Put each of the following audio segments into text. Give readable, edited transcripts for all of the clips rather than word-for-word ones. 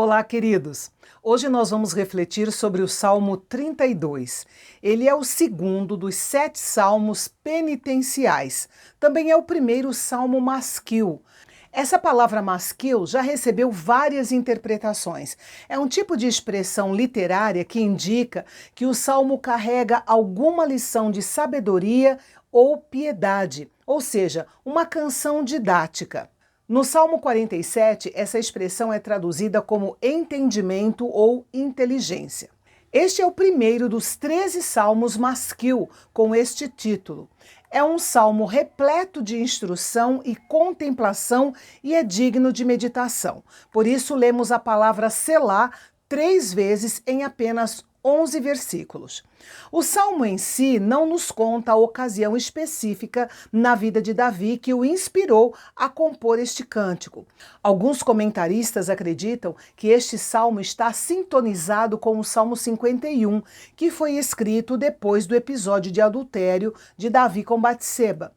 Olá, queridos! Hoje nós vamos refletir sobre o Salmo 32. Ele é o segundo dos 7 salmos penitenciais. Também é o primeiro salmo masquil. Essa palavra masquil já recebeu várias interpretações. É um tipo de expressão literária que indica que o salmo carrega alguma lição de sabedoria ou piedade, ou seja, uma canção didática. No Salmo 47, essa expressão é traduzida como entendimento ou inteligência. Este é o primeiro dos 13 salmos masquil com este título. É um salmo repleto de instrução e contemplação e é digno de meditação. Por isso, lemos a palavra selá 3 vezes em apenas 11 versículos. O salmo em si não nos conta a ocasião específica na vida de Davi que o inspirou a compor este cântico. Alguns comentaristas acreditam que este salmo está sintonizado com o Salmo 51, que foi escrito depois do episódio de adultério de Davi com Batseba.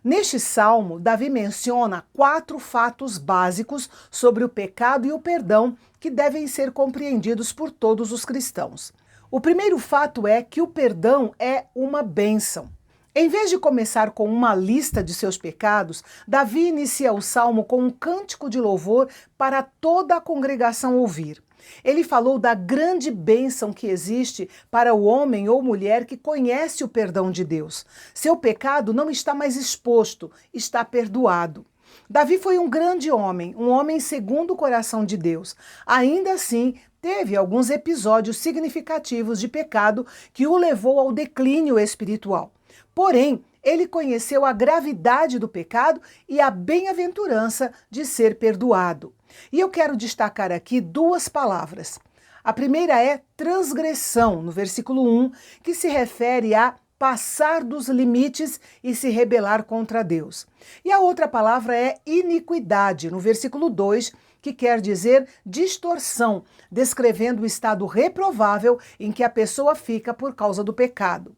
Neste salmo, Davi menciona 4 fatos básicos sobre o pecado e o perdão que devem ser compreendidos por todos os cristãos. O primeiro fato é que o perdão é uma bênção. Em vez de começar com uma lista de seus pecados, Davi inicia o salmo com um cântico de louvor para toda a congregação ouvir. Ele falou da grande bênção que existe para o homem ou mulher que conhece o perdão de Deus. Seu pecado não está mais exposto, está perdoado. Davi foi um grande homem, um homem segundo o coração de Deus. Ainda assim, teve alguns episódios significativos de pecado que o levou ao declínio espiritual. Porém, ele conheceu a gravidade do pecado e a bem-aventurança de ser perdoado. E eu quero destacar aqui 2 palavras. A primeira é transgressão, no versículo 1, que se refere a passar dos limites e se rebelar contra Deus. E a outra palavra é iniquidade, no versículo 2, que quer dizer distorção, descrevendo o estado reprovável em que a pessoa fica por causa do pecado.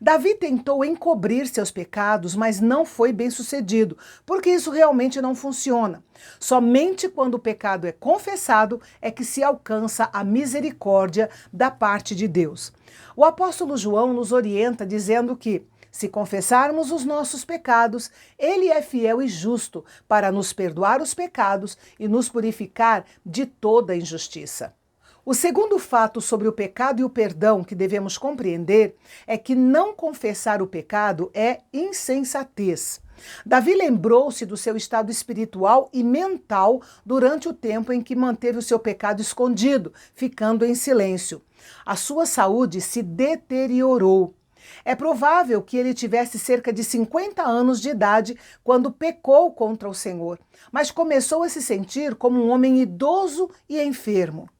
Davi tentou encobrir seus pecados, mas não foi bem-sucedido, porque isso realmente não funciona. Somente quando o pecado é confessado é que se alcança a misericórdia da parte de Deus. O apóstolo João nos orienta dizendo que, se confessarmos os nossos pecados, ele é fiel e justo para nos perdoar os pecados e nos purificar de toda injustiça. O segundo fato sobre o pecado e o perdão que devemos compreender é que não confessar o pecado é insensatez. Davi lembrou-se do seu estado espiritual e mental durante o tempo em que manteve o seu pecado escondido, ficando em silêncio. A sua saúde se deteriorou. É provável que ele tivesse cerca de 50 anos de idade quando pecou contra o Senhor, mas começou a se sentir como um homem idoso e enfermo.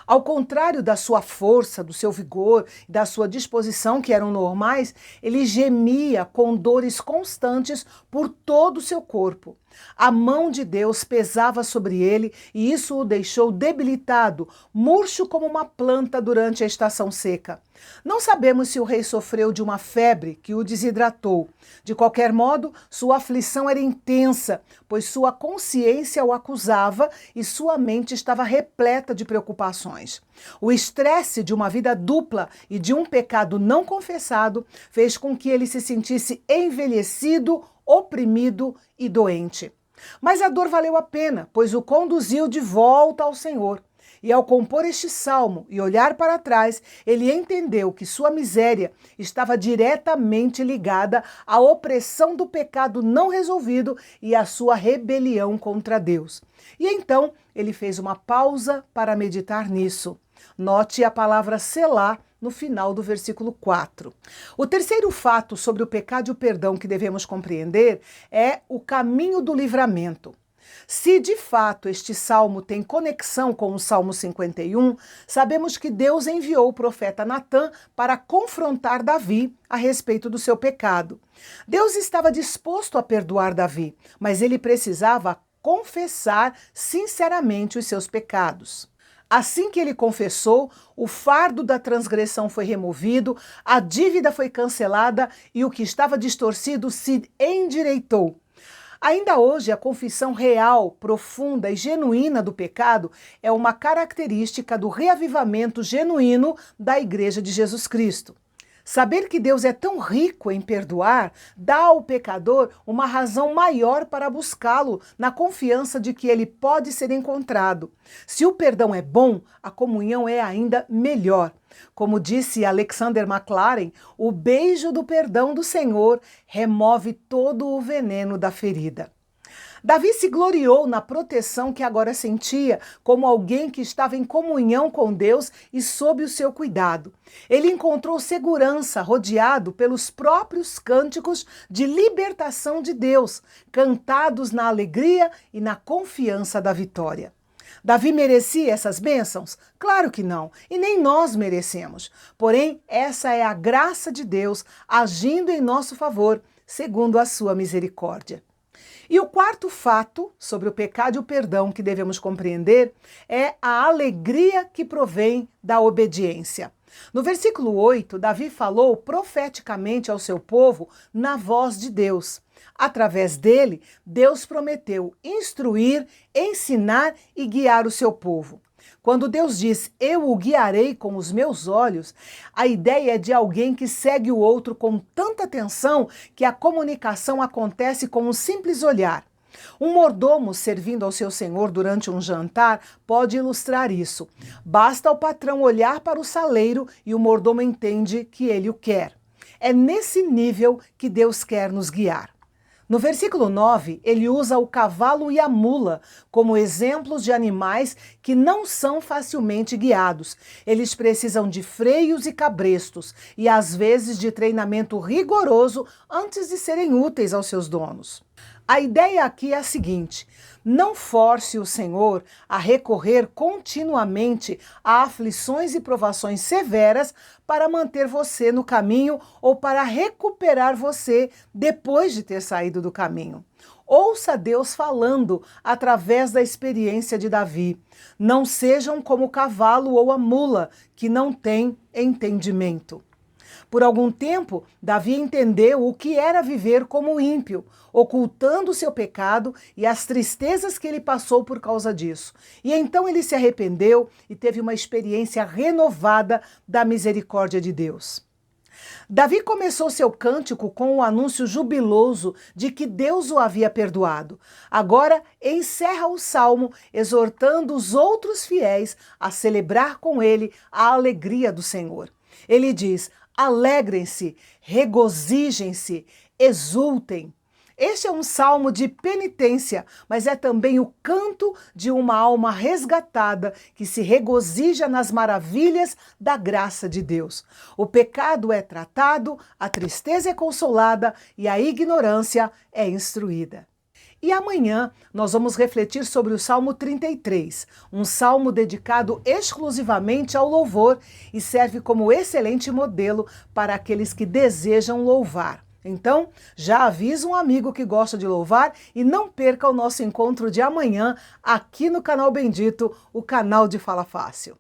Ao contrário da sua força, do seu vigor e da sua disposição, que eram normais, ele gemia com dores constantes por todo o seu corpo. A mão de Deus pesava sobre ele e isso o deixou debilitado, murcho como uma planta durante a estação seca. Não sabemos se o rei sofreu de uma febre que o desidratou. De qualquer modo, sua aflição era intensa, pois sua consciência o acusava e sua mente estava repleta de preocupações. O estresse de uma vida dupla e de um pecado não confessado fez com que ele se sentisse envelhecido, oprimido e doente. Mas a dor valeu a pena, pois o conduziu de volta ao Senhor. E ao compor este salmo e olhar para trás, ele entendeu que sua miséria estava diretamente ligada à opressão do pecado não resolvido e à sua rebelião contra Deus. E então ele fez uma pausa para meditar nisso. Note a palavra selá no final do versículo 4. O terceiro fato sobre o pecado e o perdão que devemos compreender é o caminho do livramento. Se de fato este salmo tem conexão com o Salmo 51, sabemos que Deus enviou o profeta Natã para confrontar Davi a respeito do seu pecado. Deus estava disposto a perdoar Davi, mas ele precisava confessar sinceramente os seus pecados. Assim que ele confessou, o fardo da transgressão foi removido, a dívida foi cancelada e o que estava distorcido se endireitou. Ainda hoje, a confissão real, profunda e genuína do pecado é uma característica do reavivamento genuíno da Igreja de Jesus Cristo. Saber que Deus é tão rico em perdoar dá ao pecador uma razão maior para buscá-lo, na confiança de que ele pode ser encontrado. Se o perdão é bom, a comunhão é ainda melhor. Como disse Alexander McLaren, o beijo do perdão do Senhor remove todo o veneno da ferida. Davi se gloriou na proteção que agora sentia, como alguém que estava em comunhão com Deus e sob o seu cuidado. Ele encontrou segurança rodeado pelos próprios cânticos de libertação de Deus, cantados na alegria e na confiança da vitória. Davi merecia essas bênçãos? Claro que não, e nem nós merecemos. Porém, essa é a graça de Deus agindo em nosso favor, segundo a sua misericórdia. E o quarto fato sobre o pecado e o perdão que devemos compreender é a alegria que provém da obediência. No versículo 8, Davi falou profeticamente ao seu povo na voz de Deus. Através dele, Deus prometeu instruir, ensinar e guiar o seu povo. Quando Deus diz, eu o guiarei com os meus olhos, a ideia é de alguém que segue o outro com tanta atenção que a comunicação acontece com um simples olhar. Um mordomo servindo ao seu senhor durante um jantar pode ilustrar isso. Basta ao patrão olhar para o saleiro e o mordomo entende que ele o quer. É nesse nível que Deus quer nos guiar. No versículo 9, ele usa o cavalo e a mula como exemplos de animais que não são facilmente guiados. Eles precisam de freios e cabrestos e às vezes de treinamento rigoroso antes de serem úteis aos seus donos. A ideia aqui é a seguinte: não force o Senhor a recorrer continuamente a aflições e provações severas para manter você no caminho ou para recuperar você depois de ter saído do caminho. Ouça Deus falando através da experiência de Davi. Não sejam como o cavalo ou a mula, que não têm entendimento. Por algum tempo, Davi entendeu o que era viver como ímpio, ocultando seu pecado e as tristezas que ele passou por causa disso. E então ele se arrependeu e teve uma experiência renovada da misericórdia de Deus. Davi começou seu cântico com o anúncio jubiloso de que Deus o havia perdoado. Agora encerra o salmo exortando os outros fiéis a celebrar com ele a alegria do Senhor. Ele diz: alegrem-se, regozijem-se, exultem. Este é um salmo de penitência, mas é também o canto de uma alma resgatada que se regozija nas maravilhas da graça de Deus. O pecado é tratado, a tristeza é consolada e a ignorância é instruída. E amanhã nós vamos refletir sobre o Salmo 33, um salmo dedicado exclusivamente ao louvor e serve como excelente modelo para aqueles que desejam louvar. Então, já avisa um amigo que gosta de louvar e não perca o nosso encontro de amanhã aqui no canal Bendito, o canal de Fala Fácil.